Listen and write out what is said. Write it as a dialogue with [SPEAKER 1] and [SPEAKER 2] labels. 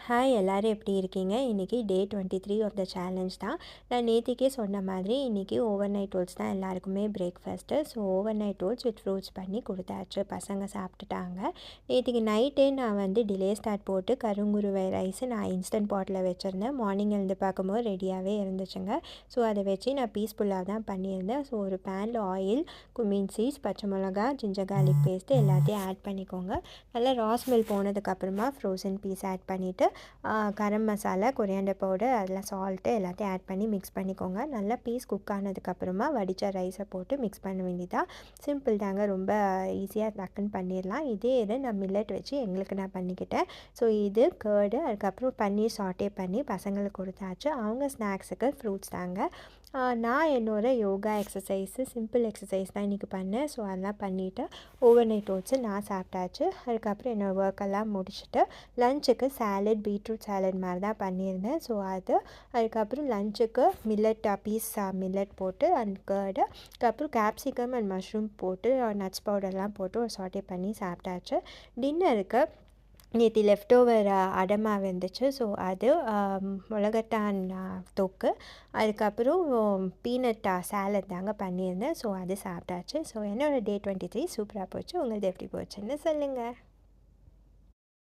[SPEAKER 1] Hi எல்லோரும் எப்படி இருக்கீங்க? இன்றைக்கி டே 23 ஆஃப் த சேலஞ்ச் தான். நான் நேத்திக்கே சொன்ன மாதிரி இன்றைக்கி ஓவர் நைட் ஓட்ஸ் தான் எல்லாருக்குமே breakfast. So overnight oats with fruits பண்ணி கொடுத்தாச்சு. பசங்க சாப்பிட்டுட்டாங்க. நேத்திக்கு நைட்டே நான் டிலே ஸ்டார்ட் போட்டு கருங்குருவை ரைஸு நான் இன்ஸ்டன்ட் பாட்டில் வச்சுருந்தேன். மார்னிங் எழுந்து பார்க்கும்போது ரெடியாகவே இருந்துச்சுங்க. ஸோ அதை வச்சு நான் பீஸ்ஃபுல்லாக தான் பண்ணியிருந்தேன். ஸோ ஒரு பேனில் ஆயில், குமின் சீட்ஸ், பச்சை மிளகா, ஜிஞ்சர் கார்லிக் பேஸ்ட்டு எல்லாத்தையும் ஆட் பண்ணிக்கோங்க. நல்லா ரா ஸ்மெல் போனதுக்கப்புறமா ஃப்ரோசன் பீஸ் ஆட் பண்ணிவிட்டு கரம் மசாலா, கொரியாண்டர் பவுடர், அதில் சால்ட்டு எல்லாத்தையும் ஆட் பண்ணி மிக்ஸ் பண்ணிக்கோங்க. நல்லா பீஸ் குக் ஆனதுக்கப்புறமா வடித்த ரைஸை போட்டு மிக்ஸ் பண்ண வேண்டியதான். சிம்பிள் தாங்க, ரொம்ப ஈஸியாக டக்குன்னு பண்ணிடலாம். இதே இது நான் மில்லட் வச்சு எங்களுக்கு நான் பண்ணிக்கிட்டேன். ஸோ இது கர்டு, அதுக்கப்புறம் பன்னீர் சாட்டே பண்ணி பசங்களுக்கு கொடுத்தாச்சு. அவங்க ஸ்நாக்ஸுக்கு ஃப்ரூட்ஸ் தாங்க. நான் என்னோடய யோகா எக்ஸசைஸு சிம்பிள் எக்ஸசைஸ் தான் இன்றைக்கி பண்ணேன். ஸோ அதெல்லாம் பண்ணிவிட்டு ஓவர் நைட் ஓட்ஸு நான் சாப்பிட்டாச்சு. அதுக்கப்புறம் என்னோடய ஒர்க்கெல்லாம் முடிச்சுட்டு லஞ்சுக்கு சாலட், பீட்ரூட் சாலட் மாதிரி தான் பண்ணியிருந்தேன். ஸோ அதுக்கப்புறம் லஞ்சுக்கு மில்லட் போட்டு அண்ட் கர்டு, அதுக்கப்புறம் கேப்சிகம் அண்ட் மஷ்ரூம் போட்டு நட்ஸ் பவுடர்லாம் போட்டு ஒரு சாட்டே பண்ணி சாப்பிட்டாச்சு. டின்னருக்கு நேற்று லெஃப்ட் ஓவர் அடை மாவு இருந்துச்சு. ஸோ அது மிளகட்டான் தொக்கு, அதுக்கப்புறம் பீனட் சாலட் தாங்க பண்ணியிருந்தேன். ஸோ அது சாப்பிட்டாச்சு. ஸோ என்னோடய டே 23 சூப்பராக போச்சு. உங்களது எப்படி போச்சுன்னு சொல்லுங்கள்.